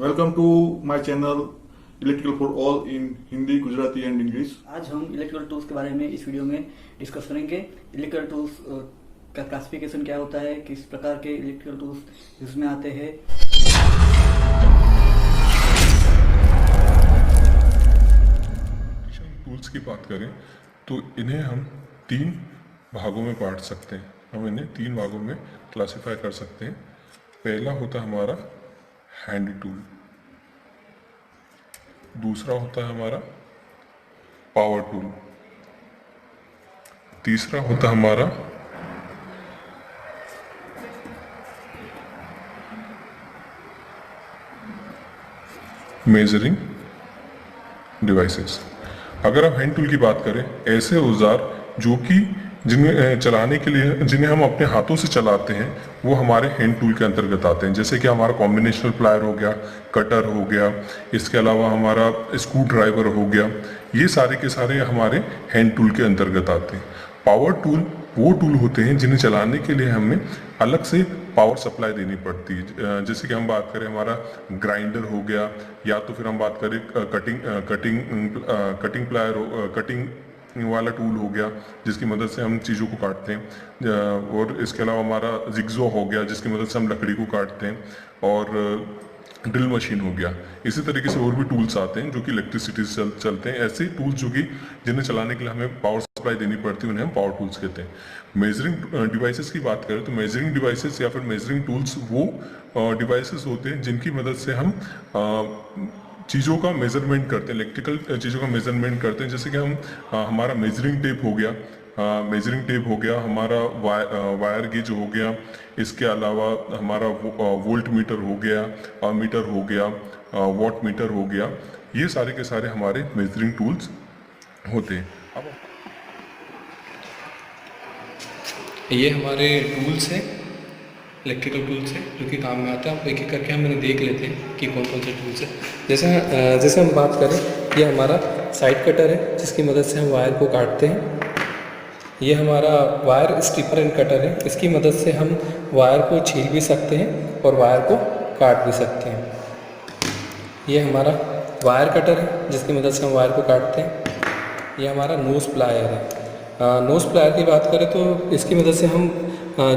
Welcome to my channel electrical for all in Hindi, Gujarati and English. आज हम electrical tools के बारे में इस वीडियो में डिस्कस करेंगे। इलेक्ट्रिकल टूल्स का क्लासिफिकेशन क्या होता है, किस प्रकार के इलेक्ट्रिकल टूल्स यूज में आते हैं। टूल्स की बात करें तो इन्हें हम तीन भागों में बांट सकते हैं। हम इन्हें तीन भागों में क्लासिफाई कर सकते हैं। पहला होता है हमारा हैंड टूल, दूसरा होता है हमारा पावर टूल, तीसरा होता है हमारा मेजरिंग डिवाइसेस। अगर आप हैंड टूल की बात करें, ऐसे औजार जो कि जिन्हें चलाने के लिए जिन्हें हम अपने हाथों से चलाते हैं वो हमारे हैंड टूल के अंतर्गत आते हैं। जैसे कि हमारा कॉम्बिनेशनल प्लायर हो गया, कटर हो गया, इसके अलावा हमारा स्क्रू ड्राइवर हो गया, ये सारे के सारे हमारे हैंड टूल के अंतर्गत आते हैं। पावर टूल वो टूल होते हैं जिन्हें चलाने के लिए हमें अलग से पावर सप्लाई देनी पड़ती है। जैसे कि हम बात करें हमारा ग्राइंडर हो गया, या तो फिर हम बात करें कटिंग प्लायर कटिंग वाला टूल हो गया जिसकी मदद से हम चीज़ों को काटते हैं, और इसके अलावा हमारा जिग्जो हो गया जिसकी मदद से हम लकड़ी को काटते हैं, और ड्रिल मशीन हो गया। इसी तरीके से और भी टूल्स आते हैं जो कि इलेक्ट्रिसिटी से चलते हैं। ऐसे टूल्स जो कि जिन्हें चलाने के लिए हमें पावर सप्लाई देनी पड़ती है उन्हें हम पावर टूल्स कहते हैं। मेजरिंग डिवाइसेस की बात करें तो मेजरिंग डिवाइसेस या फिर मेजरिंग टूल्स वो डिवाइसेस होते हैं जिनकी मदद से हम चीज़ों का मेजरमेंट करते हैं, इलेक्ट्रिकल चीज़ों का मेजरमेंट करते हैं। जैसे कि हम हमारा मेजरिंग टेप हो गया, हमारा वायर गेज हो गया, इसके अलावा हमारा वोल्ट मीटर हो गया, मीटर हो गया, वॉट मीटर हो गया, ये सारे के सारे हमारे मेजरिंग टूल्स होते हैं। अब ये हमारे टूल्स हैं, इलेक्ट्रिकल टूल्स हैं जो कि काम में आते हैं। आप एक एक करके हम इन्हें देख लेते हैं कि कौन कौन से टूल्स हैं। जैसे हम बात करें, ये हमारा साइड कटर है जिसकी मदद से हम वायर को काटते हैं। ये हमारा वायर स्ट्रिपर एंड कटर है, इसकी मदद से हम वायर को छील भी सकते हैं और वायर को काट भी सकते हैं। ये हमारा वायर कटर है जिसकी मदद से हम वायर को काटते हैं। ये हमारा नोज प्लायर है। नोज प्लायर की बात करें तो इसकी मदद से हम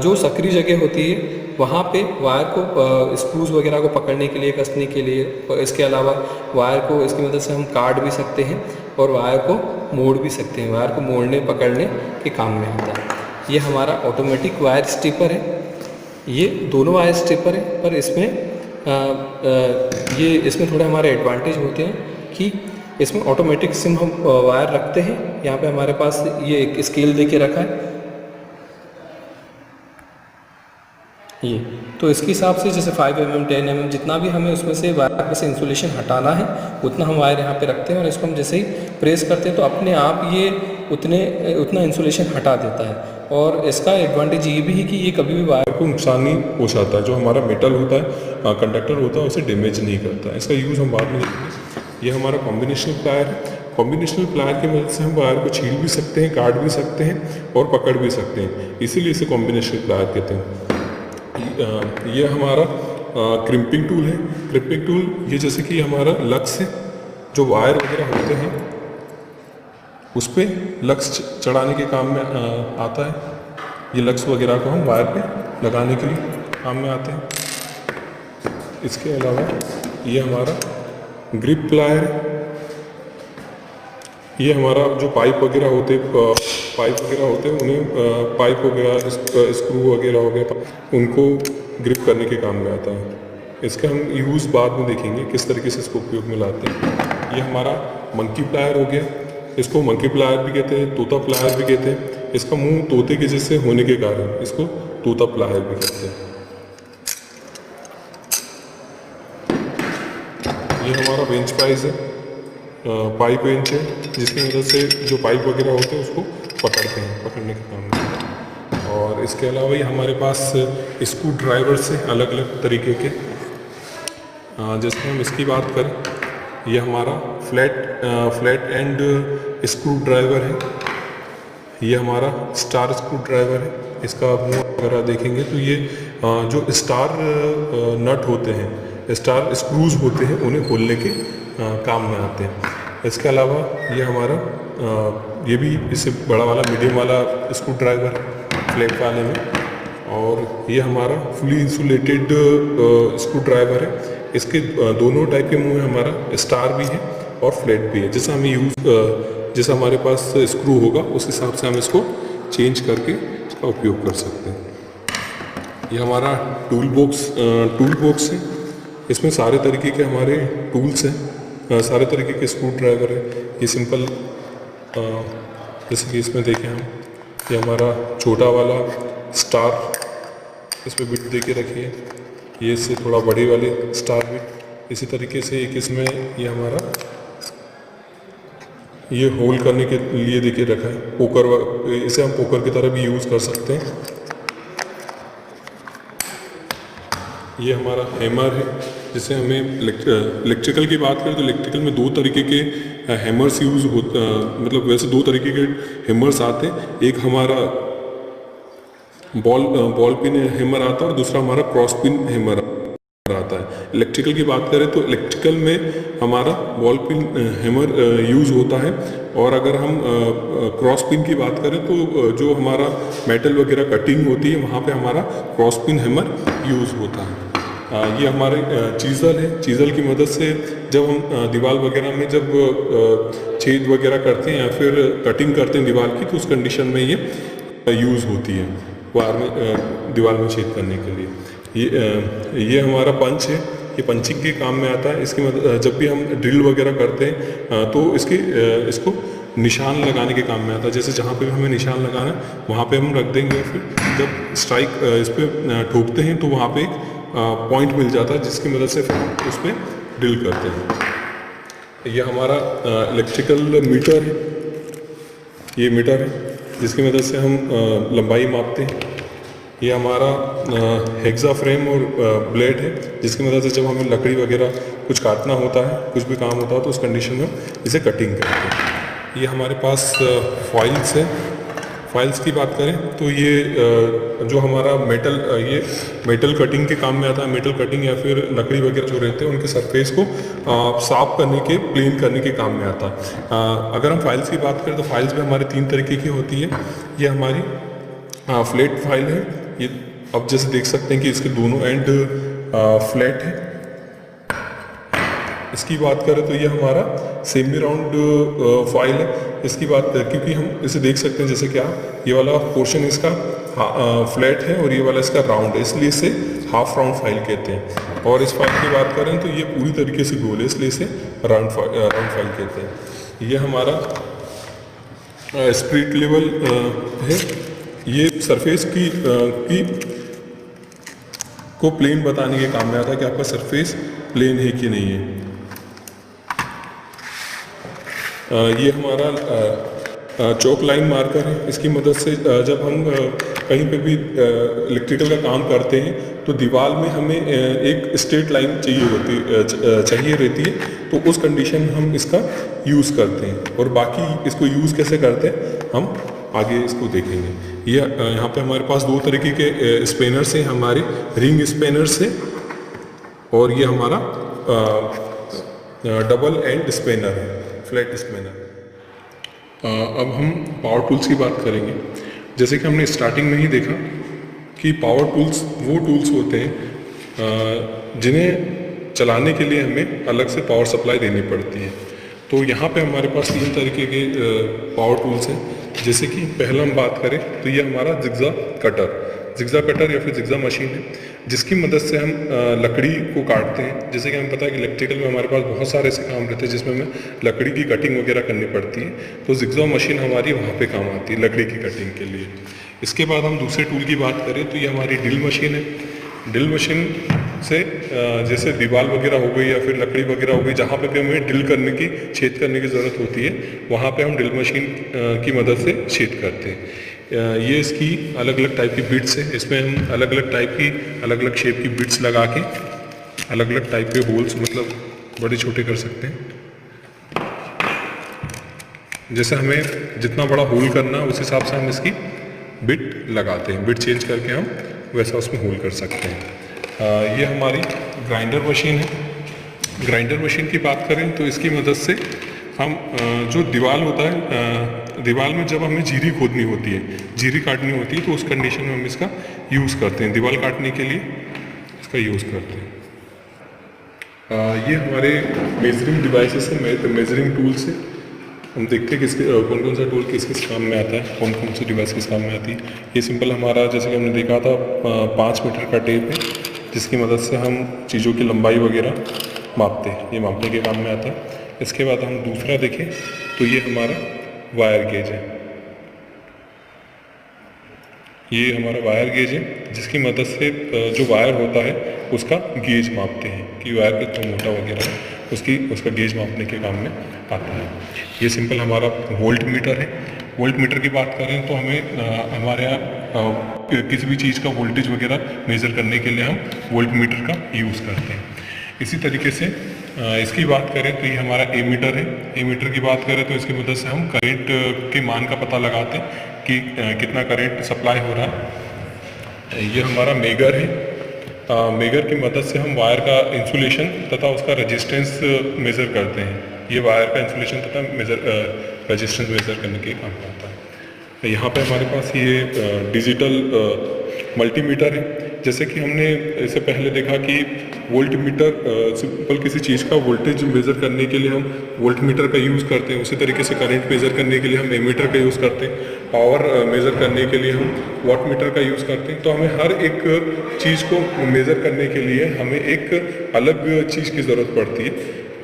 जो सकरी जगह होती है वहाँ पे वायर को स्क्रूज वगैरह को पकड़ने के लिए, कसने के लिए, और इसके अलावा वायर को इसकी मदद से हम काट भी सकते हैं और वायर को मोड़ भी सकते हैं। वायर को मोड़ने पकड़ने के काम में आता है। ये हमारा ऑटोमेटिक वायर स्ट्रिपर है। ये दोनों वायर स्ट्रिपर है, पर इसमें थोड़े हमारे एडवांटेज होते हैं कि इसमें ऑटोमेटिक सिम हम वायर रखते हैं। यहाँ पे हमारे पास ये एक स्केल दे के रखा है ये, तो इसके हिसाब से जैसे 5 mm 10 mm जितना भी हमें उसमें से वायर में से इंसुलेशन हटाना है उतना हम वायर यहाँ पे रखते हैं, और इसको हम जैसे ही प्रेस करते हैं तो अपने आप ये उतना इंसुलेशन हटा देता है। और इसका एडवांटेज ये भी है कि ये कभी भी वायर को नुकसान नहीं पहुँचाता है। जो हमारा मेटल होता है, कंडक्टर होता है, उसे डैमेज नहीं करता। इसका यूज़ हम बाद में देखेंगे। ये हमारा कॉम्बिनेशनल प्लायर है। कॉम्बिनेशनल प्लायर की मदद से हम वायर को छील भी सकते हैं, काट भी सकते हैं और पकड़ भी सकते हैं, इसीलिए इसे कॉम्बिनेशनल प्लायर कहते हैं। ये हमारा क्रिम्पिंग टूल है। क्रिम्पिंग टूल ये जैसे कि हमारा लक्स है, जो वायर वगैरह होते हैं उस पर लक्स चढ़ाने के काम में आता है। ये लक्स वगैरह को हम वायर पे लगाने के लिए काम में आते हैं। इसके अलावा ये हमारा ग्रिप प्लायर है। ये हमारा जो पाइप वगैरह होते हैं उन्हें पाइप वगैरह, स्क्रू वगैरह हो गया, उनको ग्रिप करने के काम में आता है। इसका हम यूज़ बाद में देखेंगे किस तरीके से इसको उपयोग में लाते हैं। ये हमारा मंकी प्लायर हो गया। इसको मंकी प्लायर भी कहते हैं, तोता प्लायर भी कहते हैं। इसका मुंह तोते के जैसे होने के कारण इसको तोता प्लायर भी कहते हैं। ये हमारा बेंच पाइप है, पाइप बेंच है, जिसकी मदद से जो पाइप वगैरह होते हैं उसको पकड़ने के काम में। और इसके अलावा ये हमारे पास स्क्रू ड्राइवर से अलग अलग तरीके के, जैसे हम इसकी बात करें, ये हमारा फ्लैट एंड स्क्रू ड्राइवर है। ये हमारा स्टार स्क्रू ड्राइवर है। इसका मुँह वगैरह देखेंगे तो ये जो स्टार नट होते हैं, स्टार स्क्रूज होते हैं उन्हें खोलने के काम में आते हैं। इसके अलावा ये हमारा ये भी इससे बड़ा वाला मीडियम वाला स्क्रू ड्राइवर फ्लैट वाले में, और ये हमारा फुली इंसुलेटेड स्क्रू ड्राइवर है। इसके दोनों टाइप के मुँह में हमारा स्टार भी है और फ्लैट भी है। जैसा हमें जैसा हमारे पास स्क्रू होगा उस हिसाब से हम इसको चेंज करके इसका उपयोग कर सकते हैं। ये हमारा टूल बॉक्स है। इसमें सारे तरीके के हमारे टूल्स हैं, सारे तरीके के स्क्रू ड्राइवर है। ये सिंपल जैसे कि इसमें देखें हम, ये हमारा छोटा वाला स्टार इसमें बिट दे के रखी है। ये इससे थोड़ा बड़ी वाली स्टार बिट। इसी तरीके से एक इसमें ये हमारा ये होल करने के लिए देके रखा है पोकर, इसे हम पोकर की तरह भी यूज़ कर सकते हैं। ये हमारा हैमर है, जिसे हमें इलेक्ट्रिकल की बात करें तो इलेक्ट्रिकल में दो तरीके के हैमर्स यूज़ होता, मतलब वैसे दो तरीके के हैमर्स आते हैं। एक हमारा बॉल पिन हैमर आता है और दूसरा हमारा क्रॉस पिन हैमर आता है। इलेक्ट्रिकल की बात करें तो इलेक्ट्रिकल में हमारा बॉल पिन हैमर यूज़ होता है, और अगर हम क्रॉस पिन की बात करें तो जो हमारा मेटल वगैरह कटिंग होती है वहाँ पे हमारा क्रॉस पिन हैमर यूज़ होता है। ये हमारे चीज़ल है। चीज़ल की मदद से जब हम दीवार वगैरह में जब छेद वगैरह करते हैं या फिर कटिंग करते हैं दीवार की, तो उस कंडीशन में ये यूज़ होती है दीवार में छेद करने के लिए। ये हमारा पंच है। ये पंचिंग के काम में आता है। इसकी जब भी हम ड्रिल वगैरह करते हैं तो इसको निशान लगाने के काम में आता है। जैसे जहाँ पे भी हमें निशान लगाना है वहाँ पे हम रख देंगे, फिर जब स्ट्राइक इस पर ठोकते हैं तो वहाँ पे एक पॉइंट मिल जाता है, जिसकी मदद से फिर उस पर ड्रिल करते हैं। ये हमारा इलेक्ट्रिकल मीटर है। ये मीटर है जिसकी मदद से हम लंबाई मापते हैं। ये हमारा हेक्सा फ्रेम और ब्लेड है, जिसकी मदद से जब हमें लकड़ी वगैरह कुछ काटना होता है, कुछ भी काम होता है, तो उस कंडीशन में इसे कटिंग करते हैं। ये हमारे पास फाइल्स है। फाइल्स की बात करें तो ये जो हमारा ये मेटल कटिंग के काम में आता है। मेटल कटिंग या फिर लकड़ी वगैरह जो रहते हैं उनके सरफेस को साफ करने के, प्लेन करने के काम में आता है। अगर हम फाइल्स की बात करें तो फाइल्स भी हमारे 3 तरीके की होती है। ये हमारी फ्लैट फाइल है। ये अब जैसे देख सकते हैं कि इसके दोनों एंड फ्लैट है। इसकी बात करें तो ये हमारा सेमी राउंड फाइल है। इसकी बात क्योंकि हम इसे देख सकते हैं जैसे क्या ये वाला पोर्शन इसका फ्लैट है और ये वाला इसका राउंड है, इसलिए इसे हाफ राउंड फाइल कहते हैं। और इस फाइल की बात करें तो ये पूरी तरीके से गोल है, इसलिए इसे राउंड फाइल कहते हैं। ये हमारा स्प्रिट लेवल है। ये सरफेस को प्लेन बताने के काम में आता है कि आपका सरफेस प्लेन है कि नहीं है। ये हमारा चौक लाइन मार्कर है। इसकी मदद से जब हम कहीं पे भी इलेक्ट्रिकल का काम करते हैं तो दीवार में हमें एक स्ट्रेट लाइन चाहिए रहती है, तो उस कंडीशन में हम इसका यूज़ करते हैं। और बाकी इसको यूज़ कैसे करते हैं हम आगे इसको देखेंगे। ये यहाँ पे हमारे पास 2 तरीके के स्पेनर्स हैं, हमारे रिंग स्पेनर्स है और ये हमारा डबल एंड स्पेनर है, फ्लैट स्पेनर। अब हम पावर टूल्स की बात करेंगे। जैसे कि हमने स्टार्टिंग में ही देखा कि पावर टूल्स वो टूल्स होते हैं जिन्हें चलाने के लिए हमें अलग से पावर सप्लाई देनी पड़ती है। तो यहाँ पे हमारे पास 3 तरीके के पावर टूल्स हैं। जैसे कि पहला हम बात करें तो ये हमारा जिग्जा कटर या फिर जिग्जा मशीन है, जिसकी मदद से हम लकड़ी को काटते हैं। जैसे कि हमें पता है कि इलेक्ट्रिकल में हमारे पास बहुत सारे ऐसे काम रहते हैं जिसमें हमें लकड़ी की कटिंग वगैरह करनी पड़ती है, तो जिग्जा मशीन हमारी वहाँ पे काम आती है लकड़ी की कटिंग के लिए। इसके बाद हम दूसरे टूल की बात करें तो ये हमारी ड्रिल मशीन है। ड्रिल मशीन से जैसे दीवार वगैरह हो गई या फिर लकड़ी वगैरह हो गई, जहाँ पे भी हमें ड्रिल करने की, छेद करने की ज़रूरत होती है, वहाँ पे हम ड्रिल मशीन की मदद से छेद करते हैं। ये इसकी अलग अलग टाइप की बिट्स है। इसमें हम अलग अलग टाइप की, अलग अलग शेप की बिट्स लगा के अलग अलग टाइप के होल्स, मतलब बड़े छोटे कर सकते हैं। जैसे हमें जितना बड़ा होल करना उस हिसाब से हम इसकी बिट लगाते हैं। बिट चेंज करके हम वैसा उसमें होल कर सकते हैं। ये हमारी ग्राइंडर मशीन है। ग्राइंडर मशीन की बात करें तो इसकी मदद से हम जो दीवार होता है, दीवार में जब हमें जीरी खोदनी होती है, जीरी काटनी होती है, तो उस कंडीशन में हम इसका यूज़ करते हैं, दीवार काटने के लिए इसका यूज़ करते हैं। ये हमारे मेजरिंग डिवाइसेस है, मेजरिंग टूल्स है। हम देखते हैं किसके कौन कौन सा टूल किस किस काम में आता है, कौन कौन सी डिवाइस किस काम में आती है। ये सिंपल हमारा, जैसे कि हमने देखा था, 5 मीटर का टेप है, जिसकी मदद से हम चीज़ों की लंबाई वगैरह मापते हैं, ये मापने के काम में आता है। इसके बाद हम दूसरा देखें तो ये हमारा वायर गेज है। ये हमारा वायर गेज है, जिसकी मदद से जो वायर होता है उसका गेज मापते हैं कि वायर कितना मोटा वगैरह है, उसका गेज मापने के काम में आता है। ये सिंपल हमारा वोल्ट मीटर है। वोल्ट मीटर की बात करें तो हमें हमारे यहाँ किसी भी चीज़ का वोल्टेज वगैरह मेज़र करने के लिए हम वोल्ट मीटर का यूज़ करते हैं। इसी तरीके से इसकी बात करें तो ये हमारा ए मीटर है। ए मीटर की बात करें तो इसकी मदद से हम करंट के मान का पता लगाते हैं कि कितना करंट सप्लाई हो रहा है। ये हमारा मेगर है। मेगर की मदद से हम वायर का इंसुलेशन तथा उसका रेजिस्टेंस मेज़र करते हैं। ये वायर का इंसुलेशन तथा रेजिस्टेंस मेज़र करने के काम में आता है। यहाँ पे हमारे पास ये डिजिटल मल्टीमीटर है। जैसे कि हमने इससे पहले देखा कि वोल्ट मीटर सिंपल किसी चीज़ का वोल्टेज मेज़र करने के लिए हम वोल्ट मीटर का यूज़ करते हैं, उसी तरीके से करंट मेज़र करने के लिए हम एमीटर का यूज़ करते हैं, पावर मेज़र करने के लिए हम वाट मीटर का यूज़ करते हैं। तो हमें हर एक चीज़ को मेज़र करने के लिए हमें एक अलग चीज़ की ज़रूरत पड़ती है,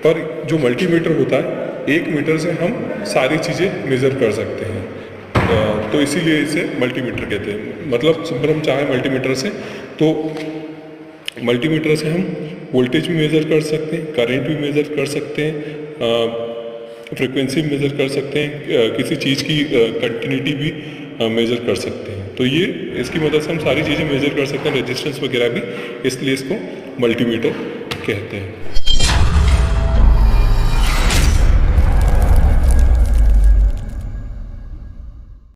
पर जो मल्टीमीटर होता है, 1 मीटर से हम सारी चीज़ें मेज़र कर सकते हैं। तो इसीलिए इसे मल्टीमीटर कहते हैं। मतलब सिंपल हम चाहें मल्टीमीटर से, तो मल्टीमीटर से हम वोल्टेज भी मेज़र कर सकते हैं, करंट भी मेज़र कर सकते हैं, फ्रीक्वेंसी भी मेज़र कर सकते हैं, किसी चीज़ की कंटिन्यूटी भी मेज़र कर सकते हैं। तो ये इसकी मदद से हम सारी चीज़ें मेज़र कर सकते हैं, रेजिस्टेंस वगैरह भी, इसलिए इसको मल्टीमीटर कहते हैं।